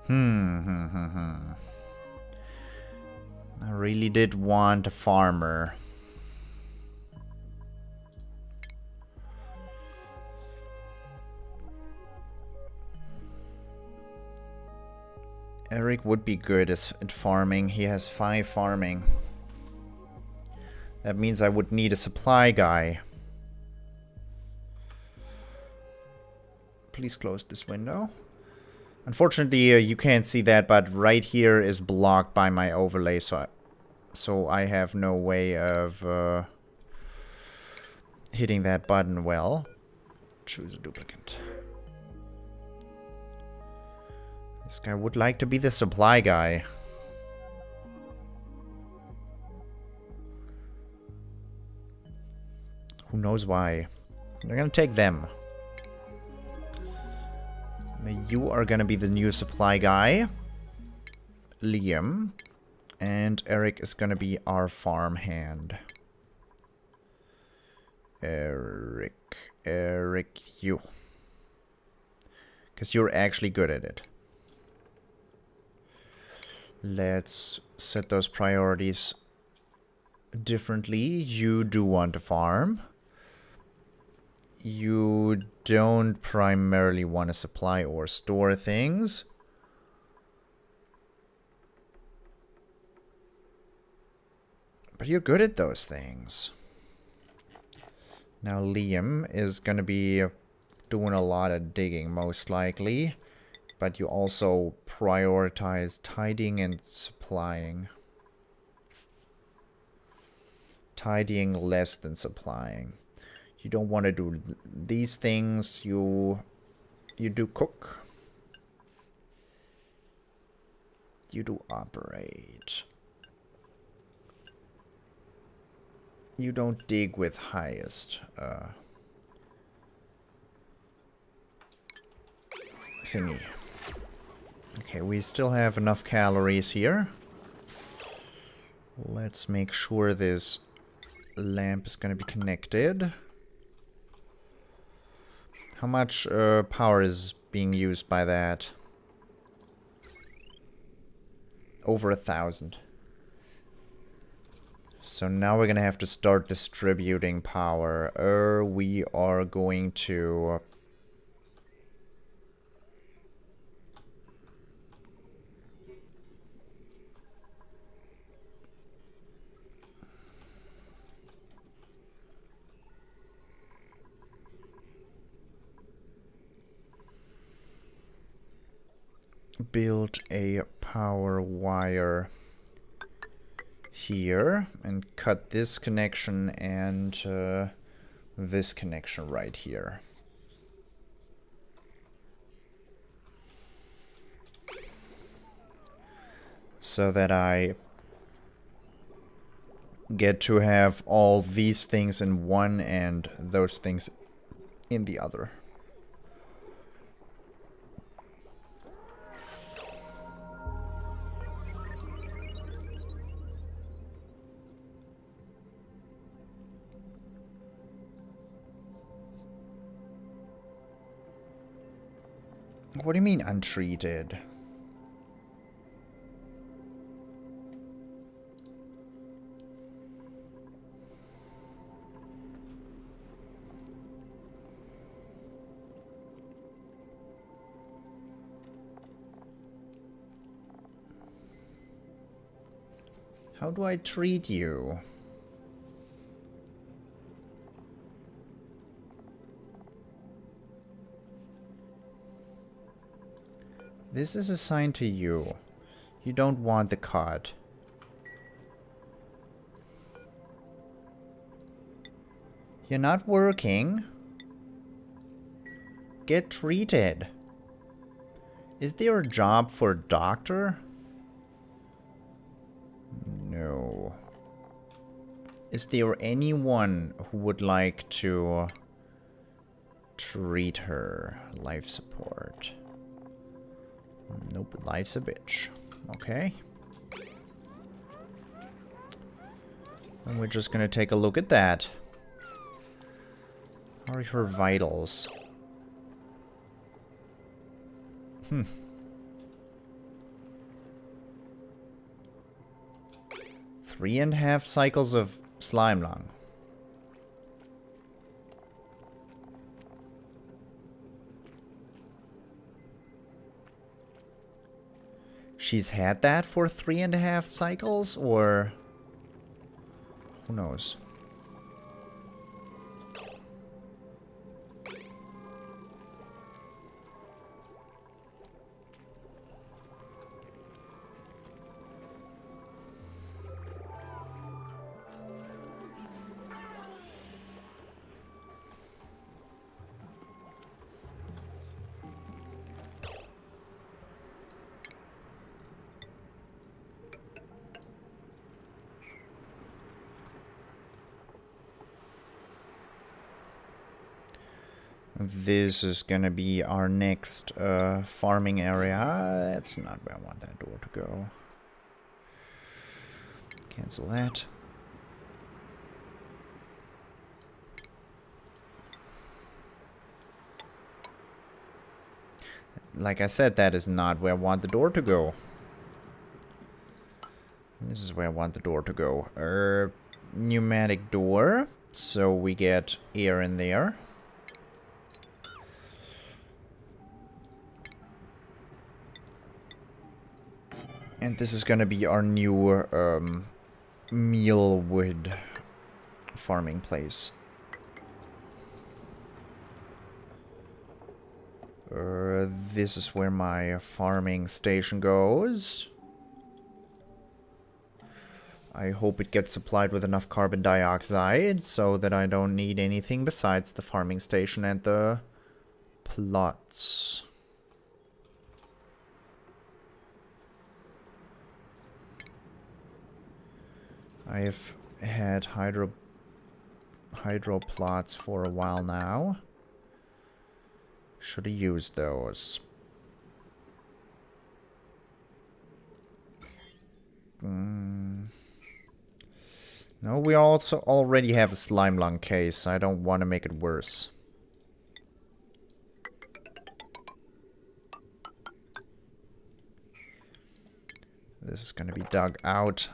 I really did want a farmer. Eric would be good at farming. He has 5 farming. That means I would need a supply guy. Please close this window. Unfortunately, you can't see that, but right here is blocked by my overlay, so I have no way of hitting that button well. Choose a duplicate. This guy would like to be the supply guy. Who knows why? They're gonna take them. You are gonna be the new supply guy. Liam. And Eric is gonna be our farm hand. Eric, you. Because you're actually good at it. Let's set those priorities differently. You do want to farm. You don't primarily want to supply or store things. But you're good at those things. Now Liam is going to be doing a lot of digging, most likely. But you also prioritize tidying and supplying. Tidying less than supplying. You don't want to do these things. You do cook. You do operate. You don't dig with highest thingy. Okay, we still have enough calories here. Let's make sure this lamp is going to be connected. How much power is being used by that? Over 1,000. So now we're going to have to start distributing power. We are going to... build a power wire here and cut this connection and this connection right here. So that I get to have all these things in one and those things in the other. What do you mean untreated? How do I treat you? This is assigned to you. You don't want the cod. You're not working. Get treated. Is there a job for doctor? No. Is there anyone who would like to treat her? Life support. Nope, life's a bitch. Okay. And we're just gonna take a look at that. How are her vitals? 3.5 cycles of slime lung. She's had that for 3.5 cycles, or who knows? This is gonna be our next farming area. That's not where I want that door to go. Cancel that. Like I said, that is not where I want the door to go. This is where I want the door to go. Pneumatic door, so we get air in there. And this is gonna be our new mealwood farming place. This is where my farming station goes. I hope it gets supplied with enough carbon dioxide so that I don't need anything besides the farming station and the plots. I've had hydro plots for a while now. Should have used those. No, we also already have a slime lung case. I don't want to make it worse. This is going to be dug out.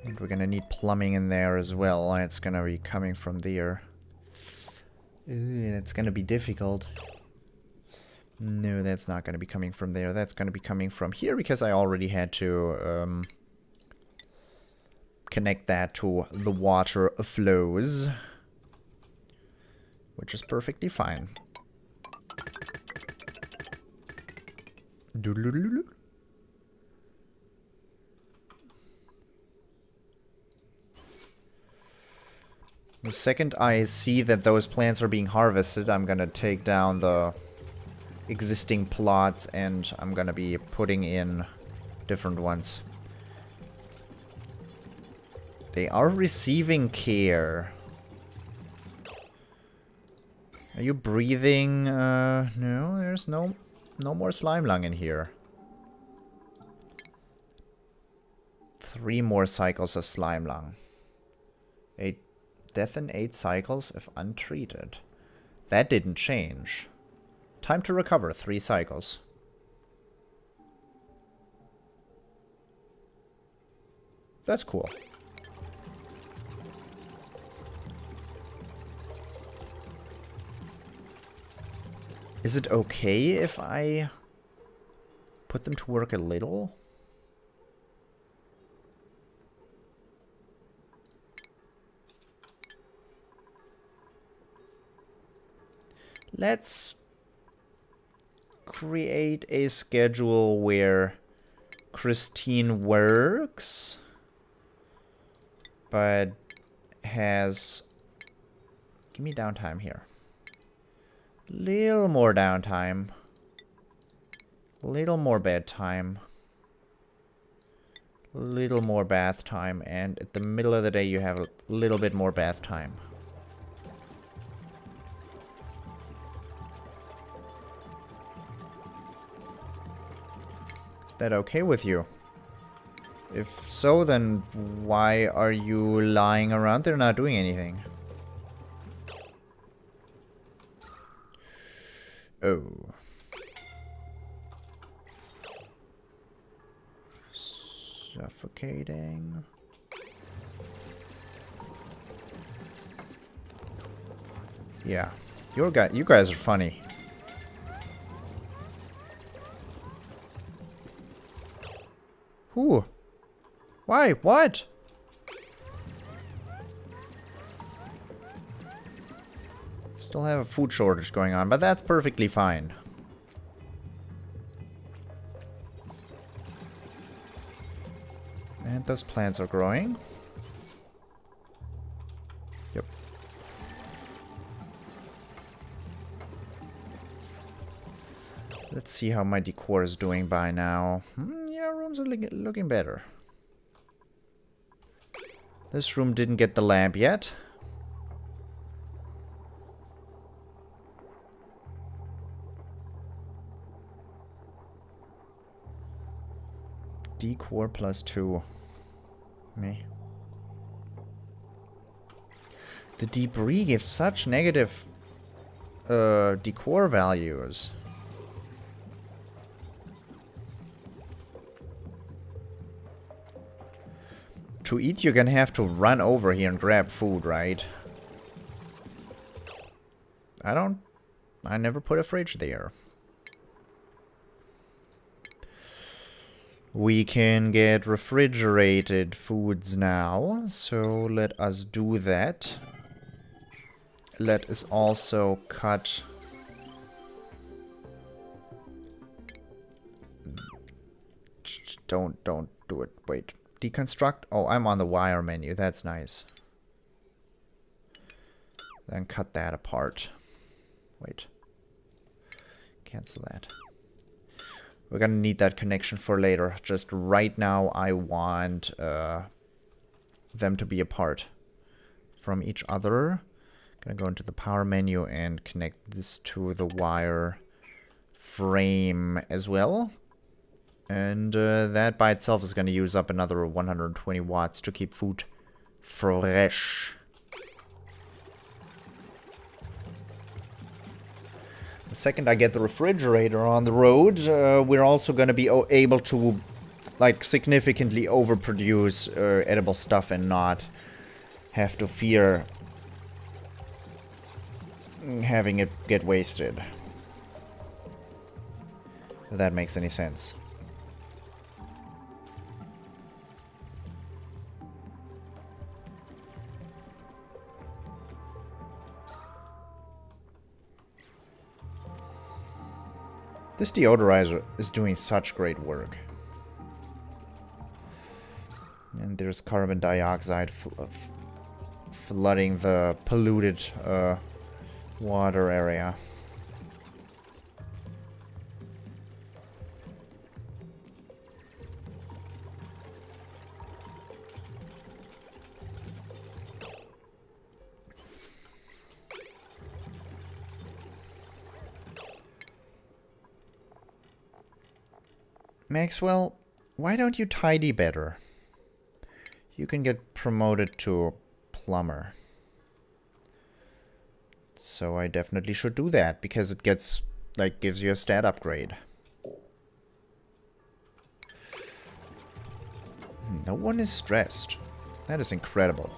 And we're gonna need plumbing in there as well. It's gonna be coming from there. Ooh, that's gonna be difficult. No, that's not gonna be coming from there. That's gonna be coming from here because I already had to connect that to the water flows. Which is perfectly fine. Doodle-doodle-doodle. The second I see that those plants are being harvested, I'm gonna take down the existing plots and I'm gonna be putting in different ones. They are receiving care. Are you breathing? No, there's no more slime lung in here. 3 more cycles of slime lung. Death in 8 cycles if untreated. That didn't change. Time to recover, 3 cycles. That's cool. Is it okay if I put them to work a little? Let's create a schedule where Christine works, but has... Give me downtime here. Little more downtime. Little more bedtime. Little more bath time. And at the middle of the day you have a little bit more bath time. Is that okay with you? If so, then why are you lying around there not doing anything? Oh. Suffocating. Yeah. You guys are funny. Who? Why? What? Still have a food shortage going on, but that's perfectly fine. And those plants are growing. Yep. Let's see how my decor is doing by now. Yeah, rooms are looking better. This room didn't get the lamp yet. Decor +2. Me. The debris gives such negative decor values. To eat, you're gonna have to run over here and grab food, right? I never put a fridge there. We can get refrigerated foods now, so let us do that. Let us also cut... Don't do it. Wait. Deconstruct? Oh, I'm on the wire menu. That's nice. Then cut that apart. Wait. Cancel that. We're gonna need that connection for later. Just right now, I want them to be apart from each other. Gonna go into the power menu and connect this to the wire frame as well. And that by itself is gonna use up another 120 watts to keep food fresh. The second I get the refrigerator on the road, we're also going to be able to, like, significantly overproduce edible stuff and not have to fear having it get wasted. If that makes any sense. This deodorizer is doing such great work. And there's carbon dioxide flooding the polluted water area. Maxwell, why don't you tidy better? You can get promoted to plumber. So I definitely should do that, because it gets, like, gives you a stat upgrade. No one is stressed. That is incredible.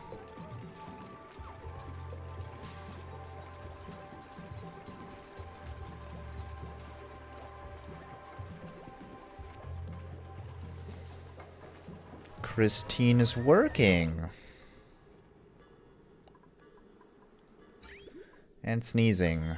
Christine is working. And sneezing.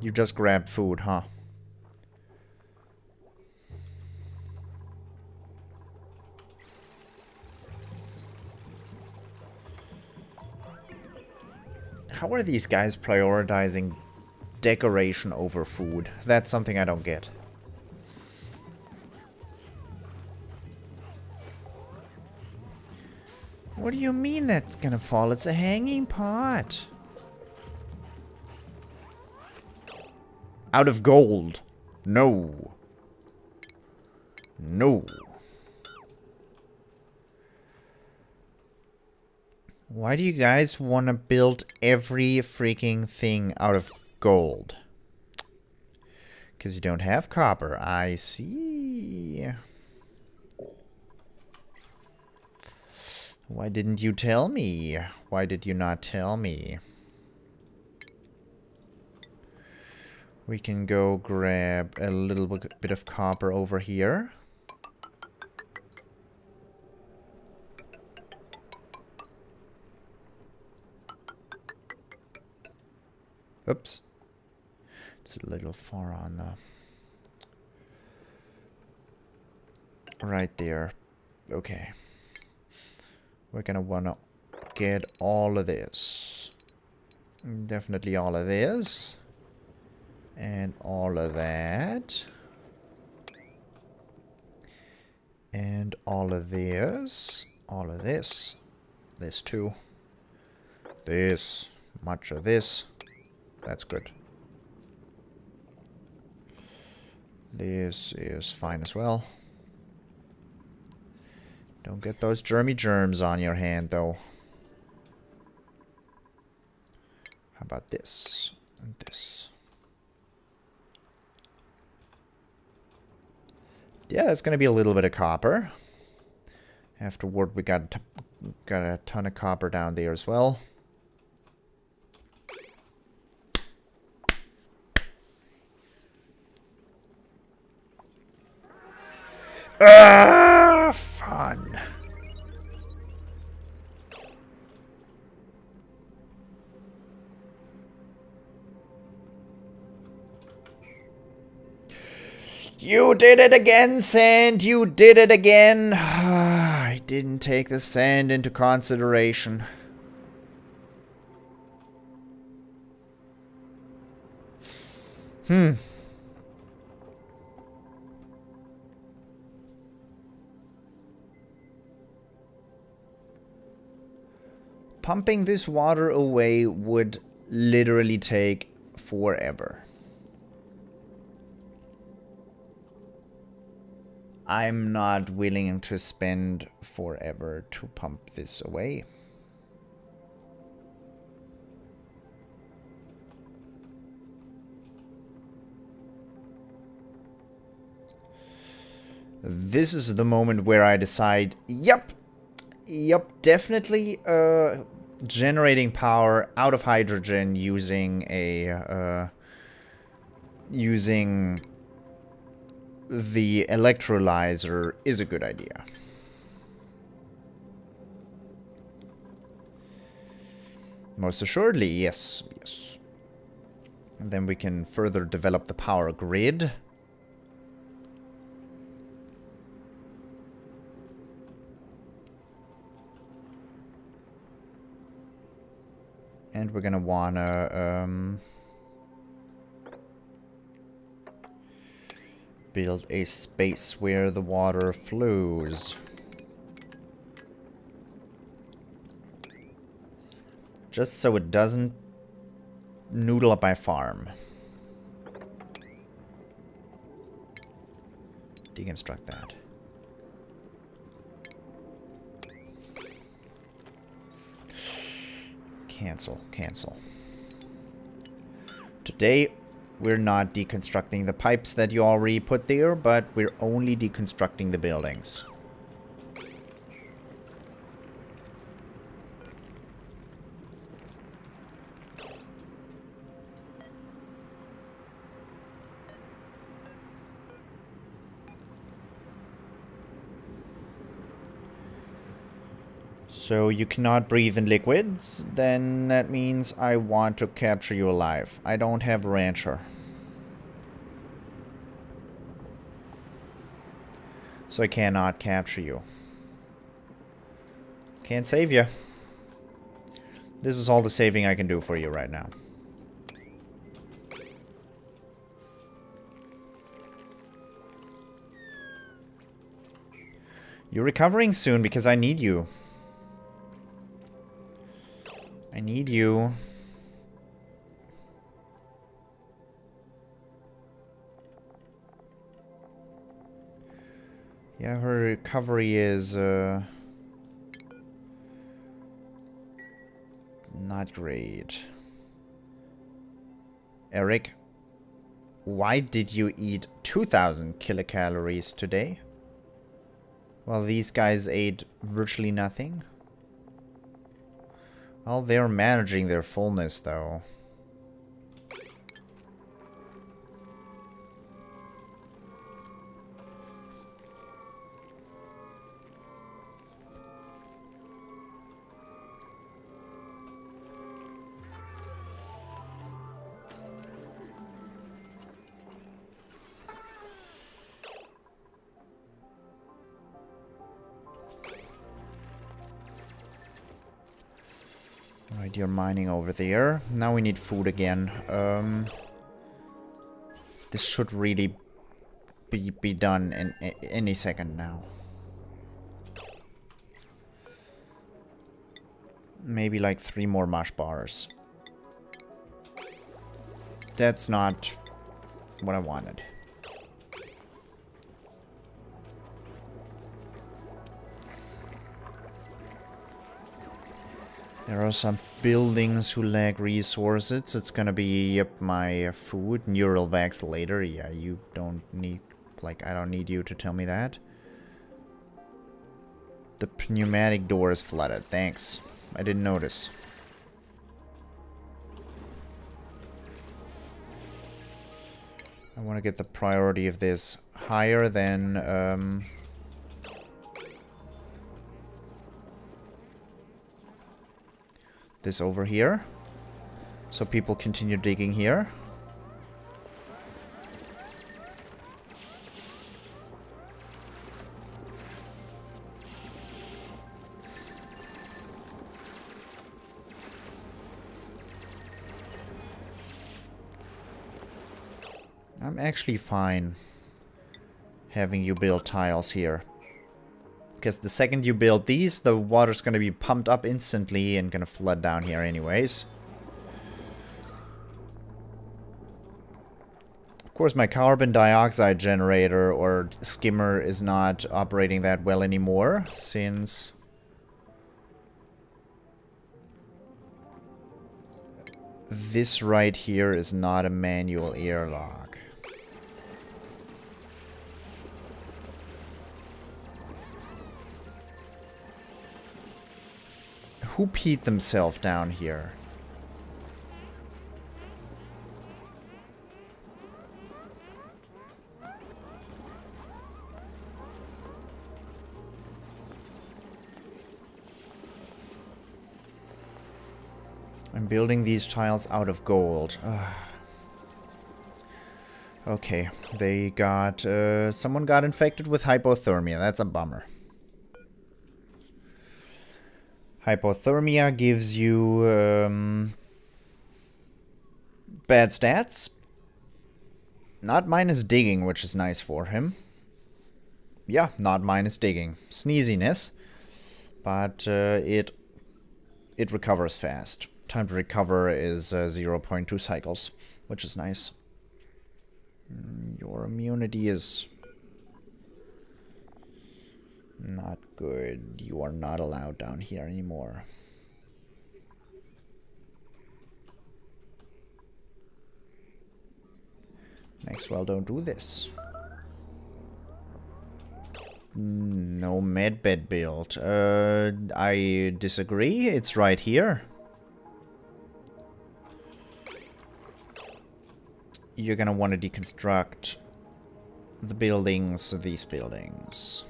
You just grabbed food, huh? How are these guys prioritizing decoration over food? That's something I don't get. What do you mean that's gonna fall? It's a hanging pot. Out of gold. No. No. Why do you guys want to build every freaking thing out of gold? Because you don't have copper. I see. Why didn't you tell me? Why did you not tell me? We can go grab a little bit of copper over here. Oops. It's a little far on the... Right there. Okay. We're gonna wanna get all of this. Definitely all of this. And all of that. And all of this. All of this. This too. This. Much of this. That's good. This is fine as well. Don't get those germy germs on your hand, though. How about this? And this. Yeah, that's going to be a little bit of copper. Afterward, we got a ton of copper down there as well. Ah, fun. You did it again, sand. You did it again. I didn't take the sand into consideration. Pumping this water away would literally take forever. I'm not willing to spend forever to pump this away. This is the moment where I decide, yep, definitely generating power out of hydrogen using a using the electrolyzer is a good idea. Most assuredly, yes, yes. And then we can further develop the power grid. And we're gonna wanna build a space where the water flows. Just so it doesn't noodle up my farm. Deconstruct that. Cancel, cancel. Today, we're not deconstructing the pipes that you already put there, but we're only deconstructing the buildings. So you cannot breathe in liquids, then that means I want to capture you alive. I don't have a rancher. So I cannot capture you. Can't save you. This is all the saving I can do for you right now. You're recovering soon because I need you. I need you. Yeah, her recovery is Not great. Eric, why did you eat 2,000 kilocalories today? While these guys ate virtually nothing? Well, they're managing their fullness, though. Right, you're mining over there. Now we need food again. This should really be done in any second now. Maybe like 3 more mush bars. That's not what I wanted. There are some buildings who lack resources. It's gonna be, yep, my food. Neural vaccinator. Yeah, you don't need, like, I don't need you to tell me that. The pneumatic door is flooded. Thanks. I didn't notice. I want to get the priority of this higher than, this over here. So people continue digging here. I'm actually fine having you build tiles here. Because the second you build these, the water's gonna be pumped up instantly and gonna flood down here anyways. Of course, my carbon dioxide generator or skimmer is not operating that well anymore, since this right here is not a manual airlock. Who peed themselves down here? I'm building these tiles out of gold. Ugh. Okay, they got... someone got infected with hypothermia. That's a bummer. Hypothermia gives you bad stats. Not minus digging, which is nice for him. Yeah, not minus digging. Sneeziness. But it recovers fast. Time to recover is 0.2 cycles, which is nice. Your immunity is not good. You are not allowed down here anymore. Maxwell, don't do this. No medbed build. I disagree. It's right here. You're gonna want to deconstruct the buildings, these buildings.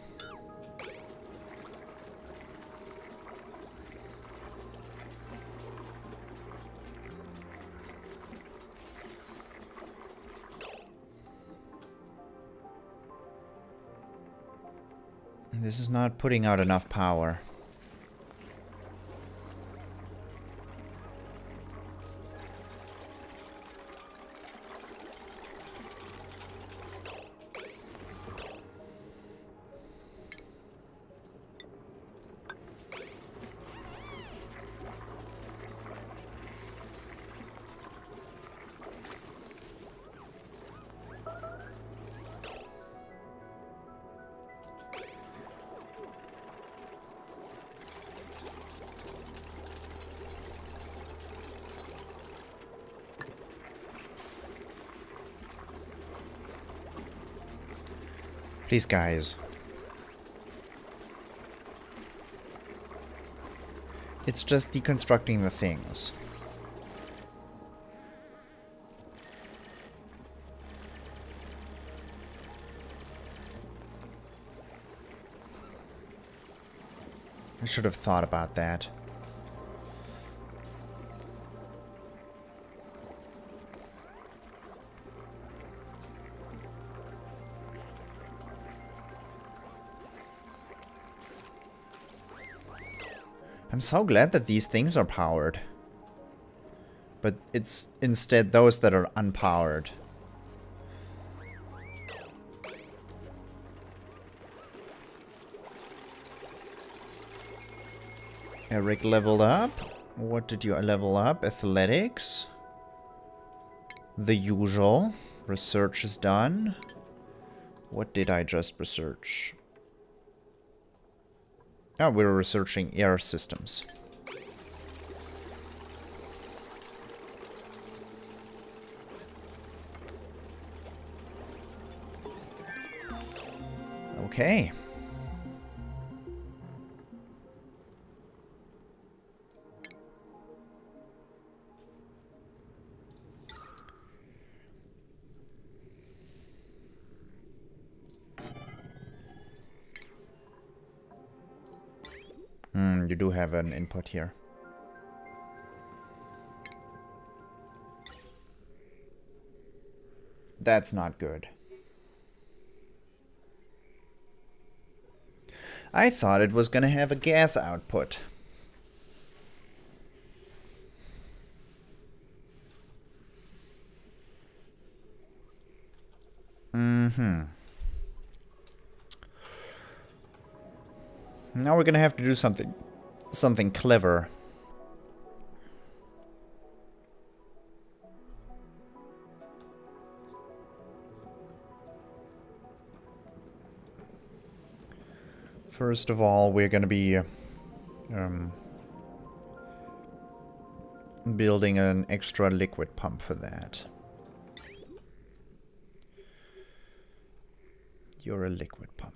This is not putting out enough power. Please, guys. It's just deconstructing the things. I should have thought about that. I'm so glad that these things are powered. But it's instead those that are unpowered. Eric leveled up. What did you level up? Athletics. The usual. Research is done. What did I just research? Oh, we were researching air systems. Okay. You do have an input here. That's not good. I thought it was gonna have a gas output. Now we're gonna have to do something clever. First of all, we're gonna be building an extra liquid pump for that. You're a liquid pump.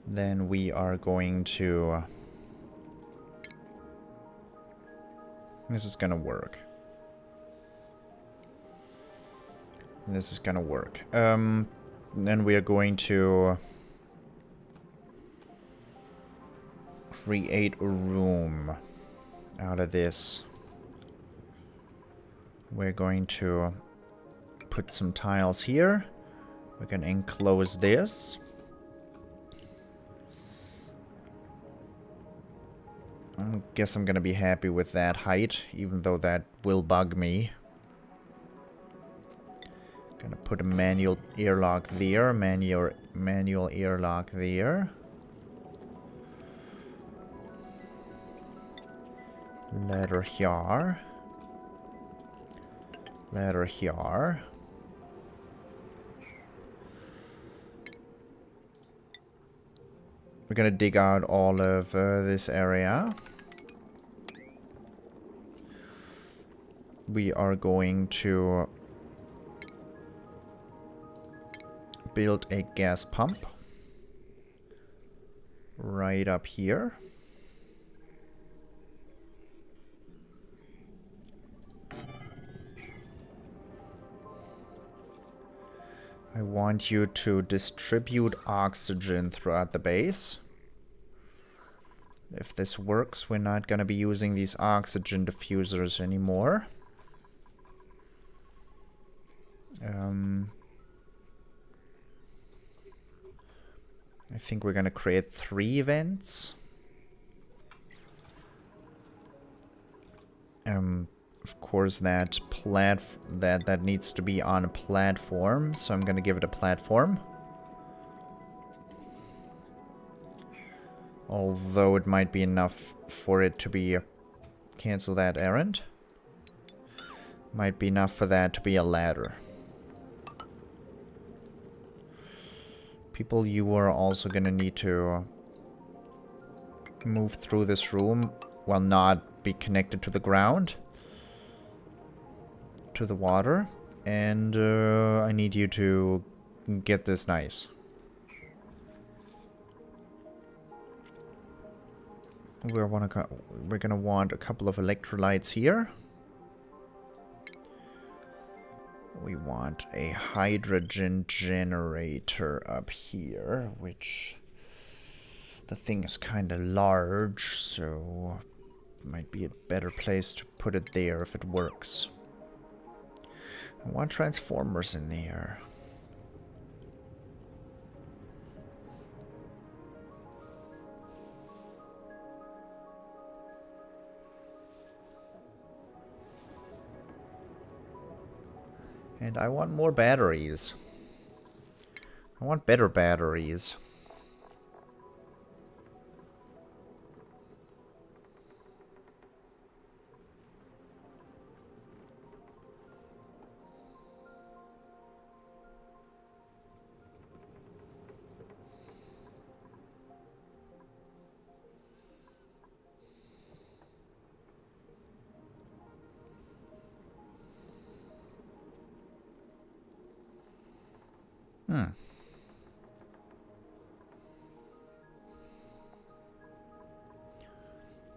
Then we are going to... This is gonna work. This is gonna work. Then we are going to create a room out of this. We're going to put some tiles here. We're gonna enclose this. I guess I'm gonna be happy with that height, even though that will bug me. Gonna put a manual airlock there, manual airlock there. Ladder here. Ladder here. We're gonna dig out all of this area. We are going to build a gas pump right up here. I want you to distribute oxygen throughout the base. If this works, we're not going to be using these oxygen diffusers anymore. I think we're going to create 3 vents. Of course, that needs to be on a platform, so I'm going to give it a platform. Although it might be enough for it to be... Cancel that errand. Might be enough for that to be a ladder. People, you are also going to need to move through this room while not be connected to the ground. to the water. And I need you to get this nice. We're gonna want a couple of electrolytes here. We want a hydrogen generator up here, which the thing is kind of large, so might be a better place to put it there if it works. I want transformers in there. And I want more batteries. I want better batteries.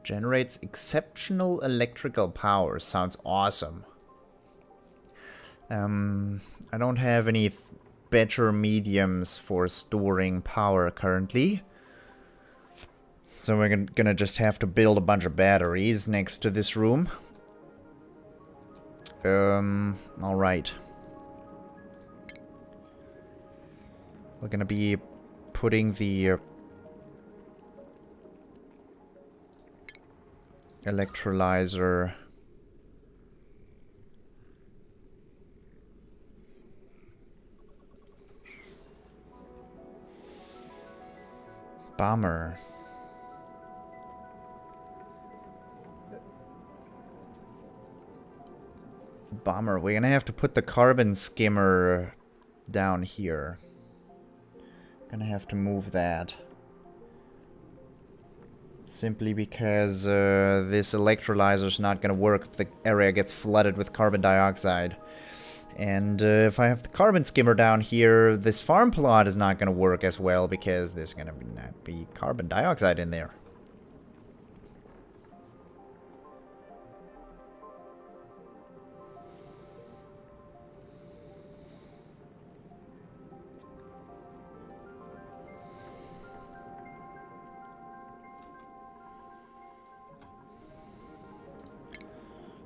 Generates exceptional electrical power. Sounds awesome. I don't have any better mediums for storing power currently. So we're gonna just have to build a bunch of batteries next to this room. Alright. We're gonna be putting the electrolyzer bomber. Bomber. We're gonna have to put the carbon skimmer down here. Gonna have to move that. Simply because this electrolyzer is not gonna work if the area gets flooded with carbon dioxide. And if I have the carbon skimmer down here, this farm plot is not gonna work as well because there's gonna not be carbon dioxide in there.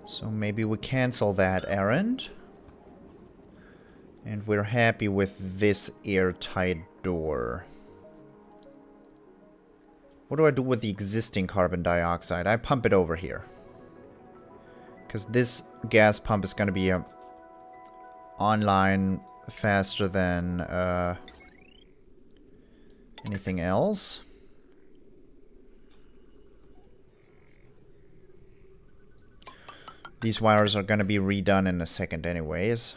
So maybe we cancel that errand. And we're happy with this airtight door. What do I do with the existing carbon dioxide? I pump it over here. Because this gas pump is going to be online faster than anything else. These wires are going to be redone in a second anyways.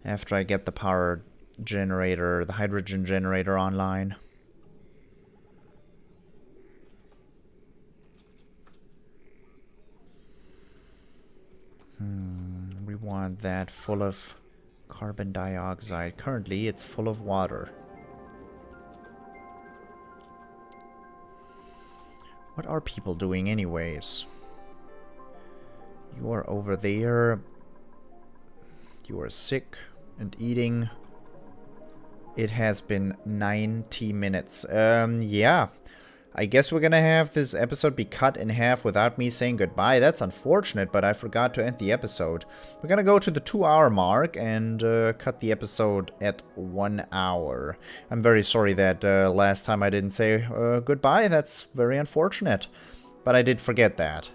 After I get the power generator, the hydrogen generator online. We want that full of carbon dioxide. Currently, it's full of water. What are people doing anyways? You are over there. You are sick and eating. It has been 90 minutes. Yeah. I guess we're gonna have this episode be cut in half without me saying goodbye. That's unfortunate, but I forgot to end the episode. We're gonna go to the 2-hour mark and cut the episode at 1 hour. I'm very sorry that last time I didn't say goodbye. That's very unfortunate. But I did forget that.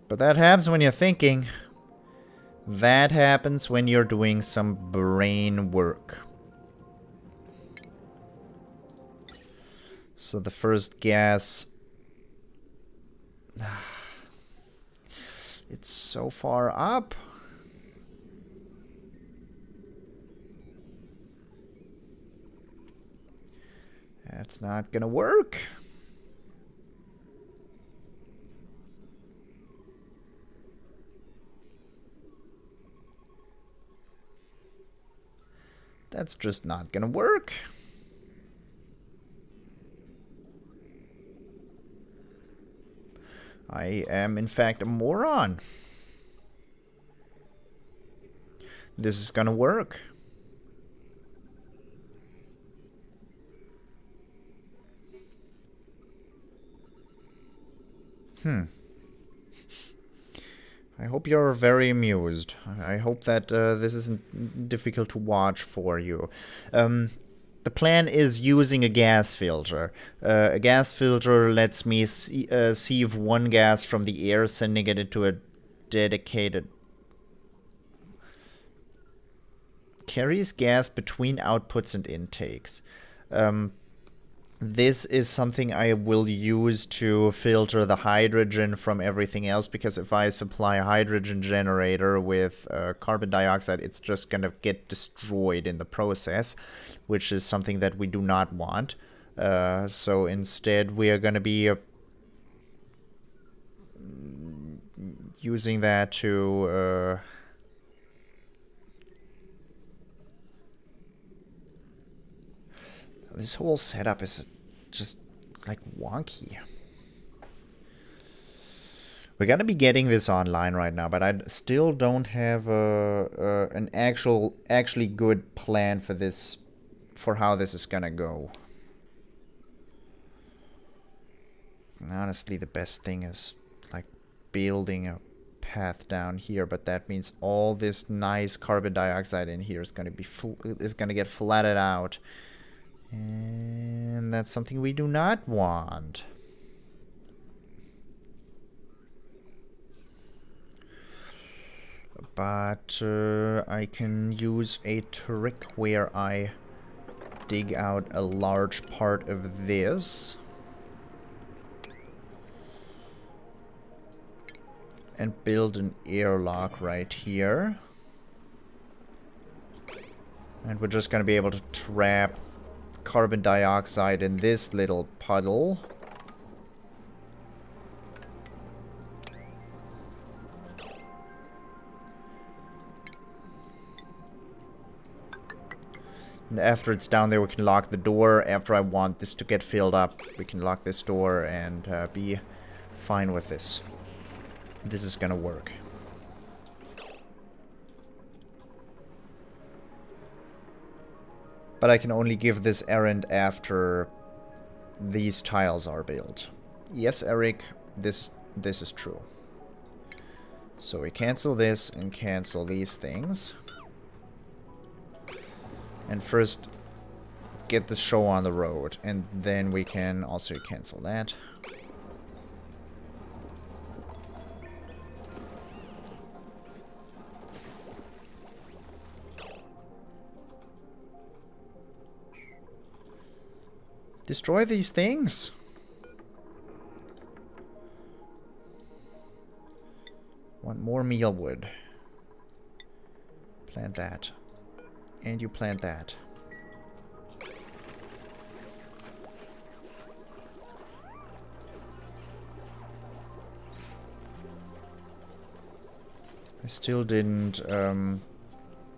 But that happens when you're thinking. That happens when you're doing some brain work. So the first gas... It's so far up. That's not gonna work. That's just not gonna work. I am, in fact, a moron. This is gonna work. I hope you're very amused. I hope that this isn't difficult to watch for you. The plan is using a gas filter. A gas filter lets me sieve one gas from the air, sending it into a dedicated... Carries gas between outputs and intakes. This is something I will use to filter the hydrogen from everything else, because if I supply a hydrogen generator with carbon dioxide, it's just going to get destroyed in the process, which is something that we do not want. So instead, we are going to be using that to... This whole setup is just, like, wonky. We're gonna be getting this online right now, but I still don't have an actually good plan for this, for how this is gonna go. And honestly, the best thing is, like, building a path down here, but that means all this nice carbon dioxide in here is gonna get flattened out. And that's something we do not want. But I can use a trick where I dig out a large part of this and build an airlock right here. And we're just gonna be able to trap carbon dioxide in this little puddle. And after it's down there, we can lock the door. After I want this to get filled up, we can lock this door and be fine with this. This is gonna work. But I can only give this errand after these tiles are built. Yes, Eric, this is true. So we cancel this and cancel these things. And first get the show on the road, and then we can also cancel that. Destroy these things. Want more mealwood. Plant that. And you plant that. I still didn't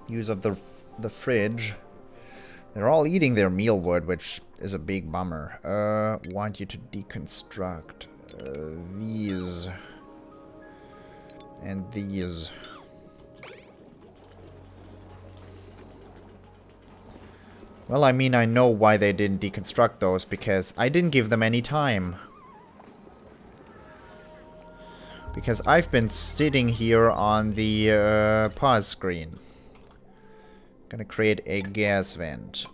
use up the fridge. They're all eating their mealwood, which is a big bummer. Want you to deconstruct these and these. Well, I mean, I know why they didn't deconstruct those, because I didn't give them any time. Because I've been sitting here on the pause screen. Gonna create a gas vent.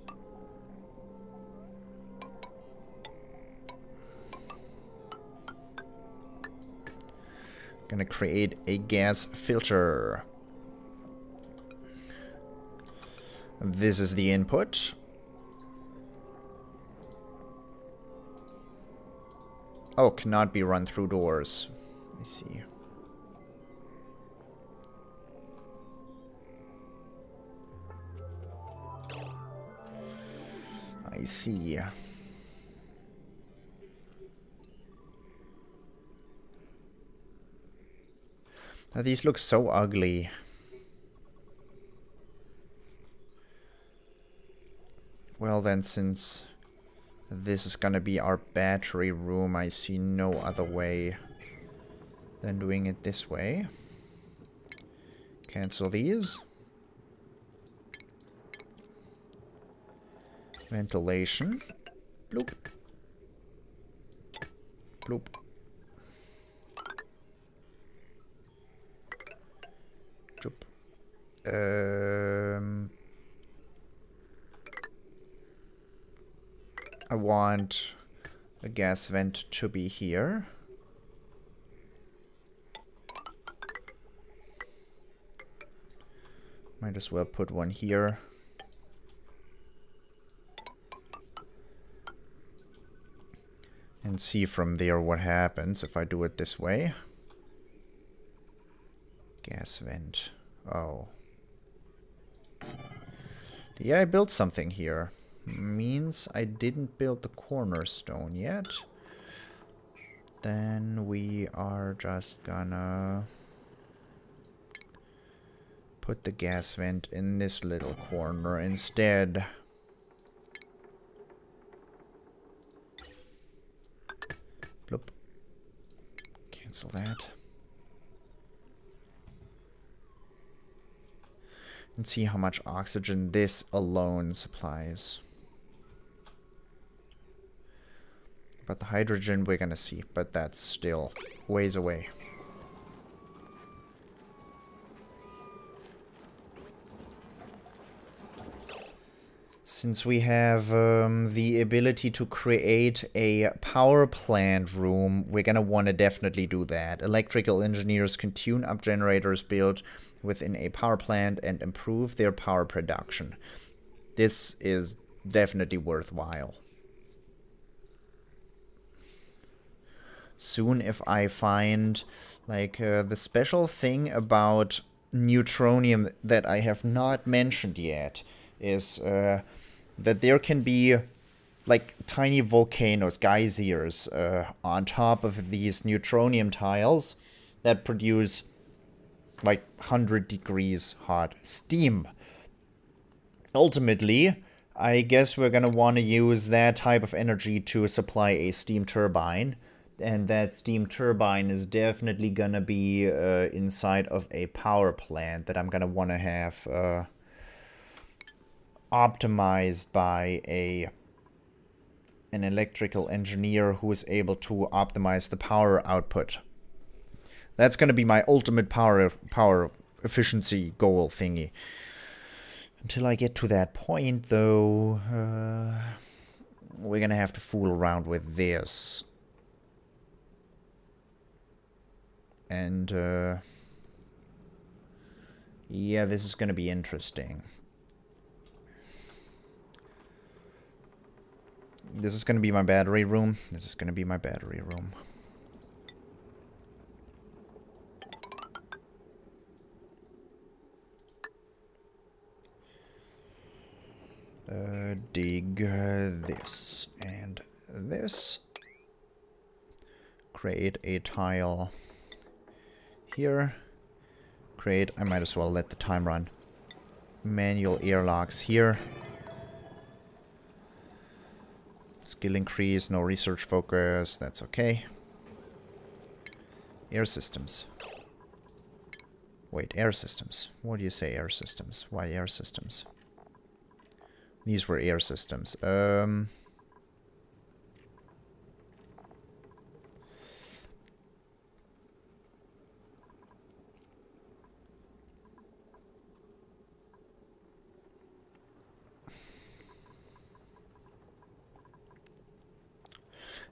Gonna create a gas filter. This is the input. Oh, cannot be run through doors. Let me see. I see. These look so ugly. Well then, since this is gonna be our battery room, I see no other way than doing it this way. Cancel these. Ventilation. Bloop. Bloop. Joop. I want a gas vent to be here. Might as well put one here. And see from there what happens if I do it this way. Gas vent. Oh. Yeah, I built something here. Means I didn't build the cornerstone yet. Then we are just gonna put the gas vent in this little corner instead. Bloop. Cancel that. And see how much oxygen this alone supplies. But the hydrogen we're gonna see, but that's still ways away. Since we have the ability to create a power plant room, we're gonna want to definitely do that. Electrical engineers can tune up generators built within a power plant and improve their power production. This is definitely worthwhile. Soon, if I find like the special thing about neutronium that I have not mentioned yet is that there can be like tiny volcanoes, geysers on top of these neutronium tiles that produce like 100 degrees hot steam. Ultimately, I guess we're gonna want to use that type of energy to supply a steam turbine. And that steam turbine is definitely gonna be inside of a power plant that I'm gonna want to have optimized by an electrical engineer who is able to optimize the power output. That's gonna be my ultimate power efficiency goal thingy. Until I get to that point, though, we're gonna have to fool around with this. And, yeah, this is gonna be interesting. This is gonna be my battery room. This is gonna be my battery room. Dig this and this. Create a tile here. Create, I might as well let the time run. Manual airlocks here. Skill increase, no research focus, that's okay. Air systems. Wait, air systems. What do you say, air systems? Why air systems? These were air systems.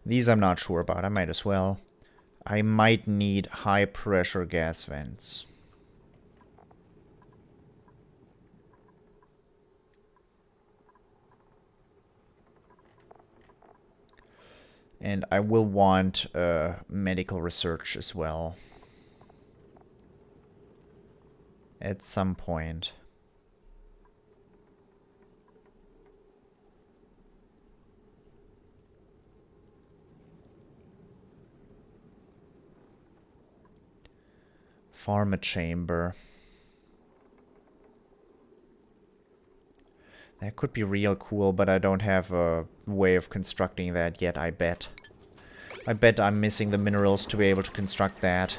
These I'm not sure about. I might as well. I might need high pressure gas vents. And I will want medical research as well. At some point. Pharma chamber. That could be real cool, but I don't have a way of constructing that yet, I bet. I bet I'm missing the minerals to be able to construct that.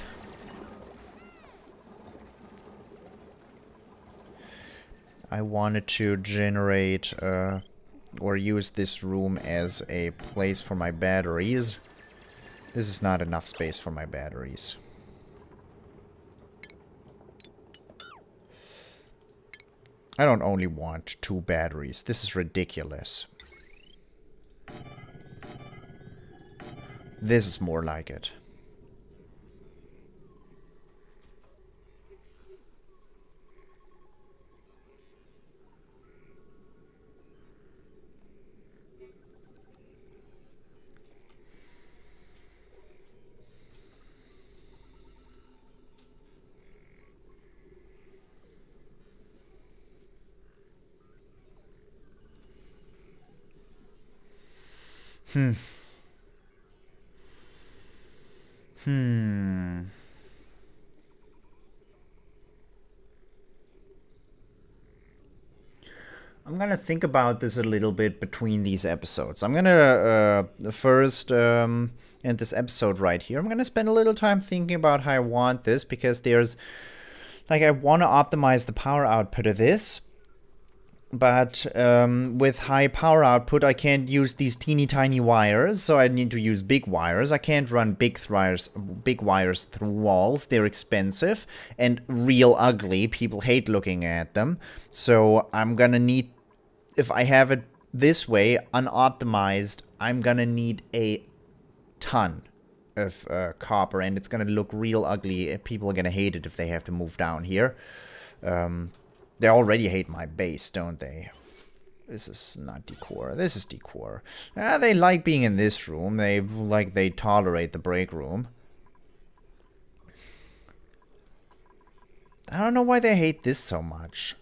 I wanted to generate or use this room as a place for my batteries. This is not enough space for my batteries. I don't only want 2 batteries. This is ridiculous. This is more like it. I'm gonna think about this a little bit between these episodes. I'm gonna first end this episode right here. I'm gonna spend a little time thinking about how I want this, because there's like, I want to optimize the power output of this. But with high power output, I can't use these teeny tiny wires, so I need to use big wires. I can't run big wires through walls. They're expensive and real ugly. People hate looking at them. So I'm gonna need, if I have it this way, unoptimized, I'm gonna need a ton of copper, and it's gonna look real ugly. People are gonna hate it if they have to move down here. They already hate my base, don't they? This is not decor. This is decor. They like being in this room. They tolerate the break room. I don't know why they hate this so much.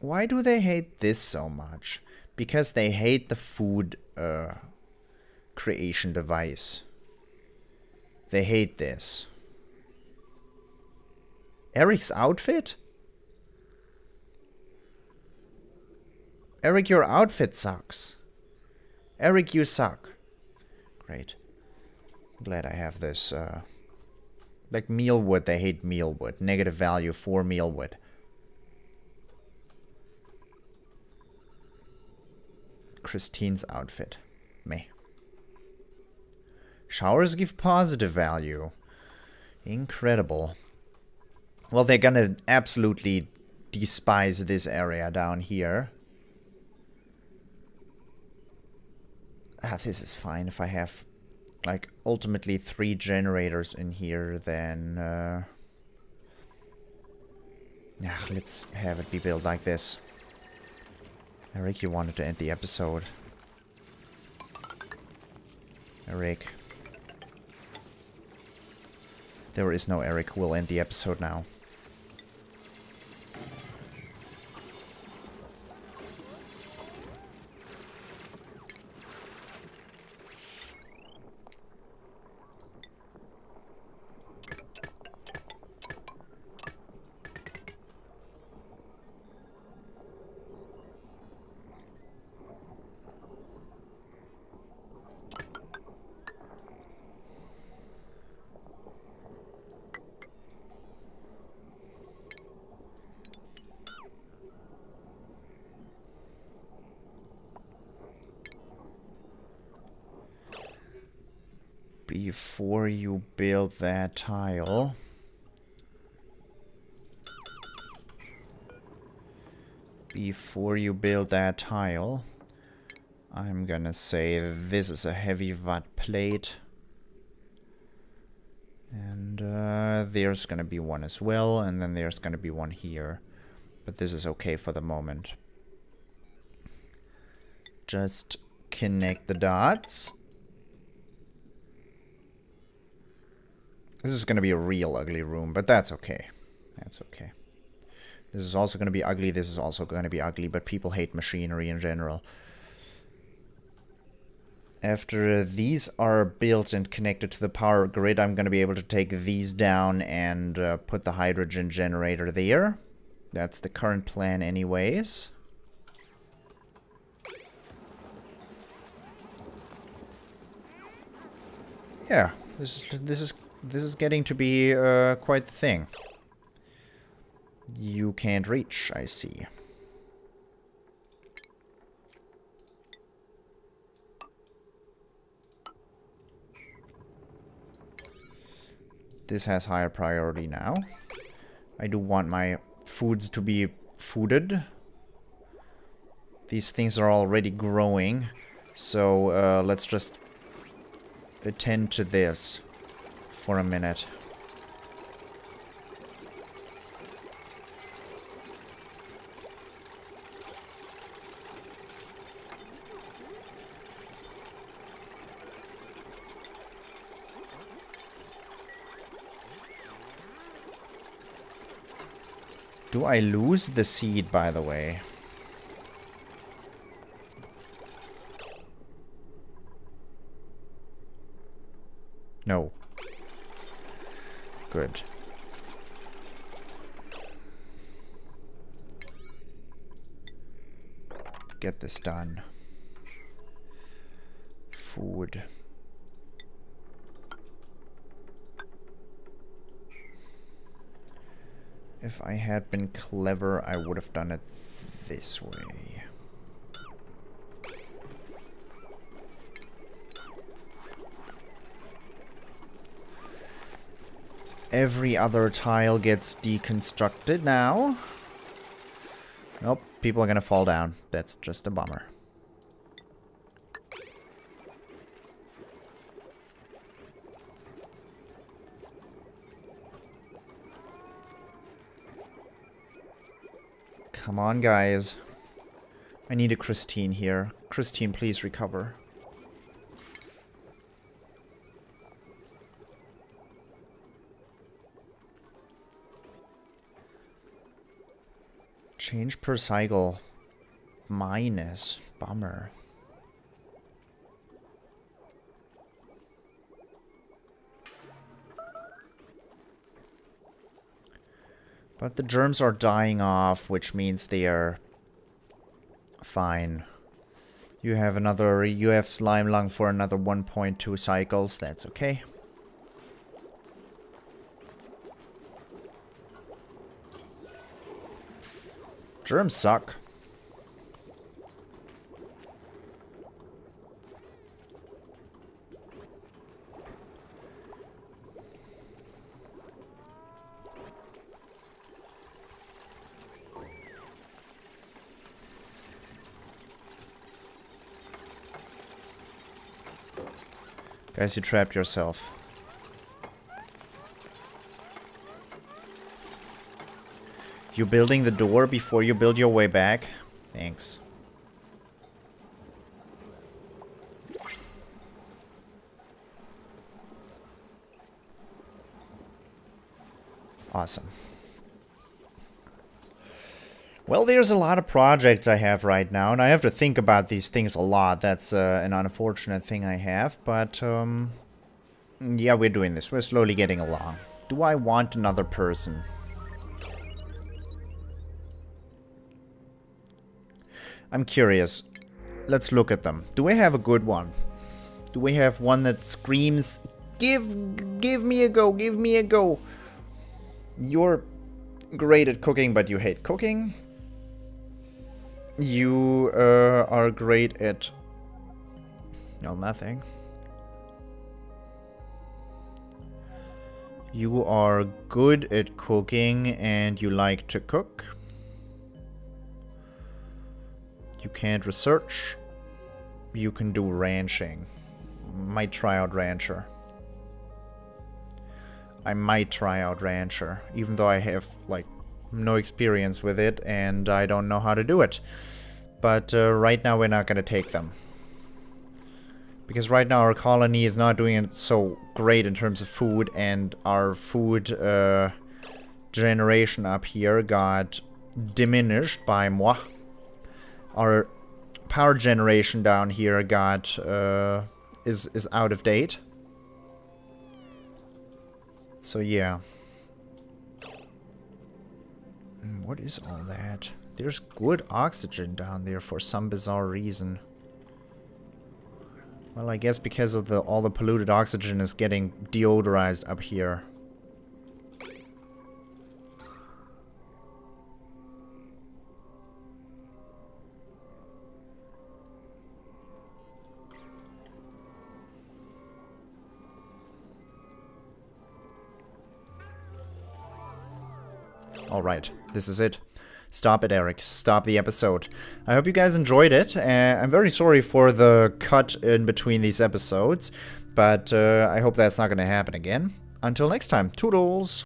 Why do they hate this so much? Because they hate the food creation device. They hate this. Eric's outfit? Eric, your outfit sucks. Eric, you suck. Great. Glad I have this. Like mealwood, they hate mealwood. Negative value for mealwood. Christine's outfit. Meh. Showers give positive value. Incredible. Well, they're gonna absolutely despise this area down here. This is fine. If I have, like, ultimately 3 generators in here, then... let's have it be built like this. Eric, you wanted to end the episode. Eric. There is no Eric who will end the episode now. Before you build that tile, I'm gonna say this is a heavy watt plate, and there's gonna be one as well, and then there's gonna be one here, but this is okay for the moment. Just connect the dots. This is going to be a real ugly room, but that's okay. That's okay. This is also going to be ugly. This is also going to be ugly, but people hate machinery in general. After these are built and connected to the power grid, I'm going to be able to take these down and put the hydrogen generator there. That's the current plan anyways. Yeah, this is getting to be quite the thing. You can't reach, I see. This has higher priority now. I do want my foods to be fooded. These things are already growing, so let's just attend to this for a minute. Do I lose the seed, by the way? No. Good. Get this done. Food. If I had been clever, I would have done it this way. Every other tile gets deconstructed now. Nope, people are gonna fall down. That's just a bummer. Come on, guys. I need a Christine here. Christine, please recover. Change per cycle. Minus. Bummer. But the germs are dying off, which means they are fine. You have slime lung for another 1.2 cycles. That's okay. Germs suck. Guys, you trapped yourself. You building the door before you build your way back? Thanks. Awesome. Well, there's a lot of projects I have right now, and I have to think about these things a lot. That's an unfortunate thing I have, but yeah, we're doing this. We're slowly getting along. Do I want another person? I'm curious. Let's look at them. Do we have a good one? Do we have one that screams, give me a go, give me a go. You're great at cooking, but you hate cooking. You are great at... well, nothing. You are good at cooking and you like to cook. You can't research. You can do ranching. Might try out rancher. I might try out rancher, even though I have, like, no experience with it and I don't know how to do it. But right now we're not going to take them. Because right now our colony is not doing it so great in terms of food, and our food generation up here got diminished by moi. Our power generation down here got is out of date. So yeah. What is all that? There's good oxygen down there for some bizarre reason. Well, I guess because of all the polluted oxygen is getting deodorized up here. Alright, this is it. Stop it, Eric. Stop the episode. I hope you guys enjoyed it. I'm very sorry for the cut in between these episodes, but I hope that's not going to happen again. Until next time, toodles!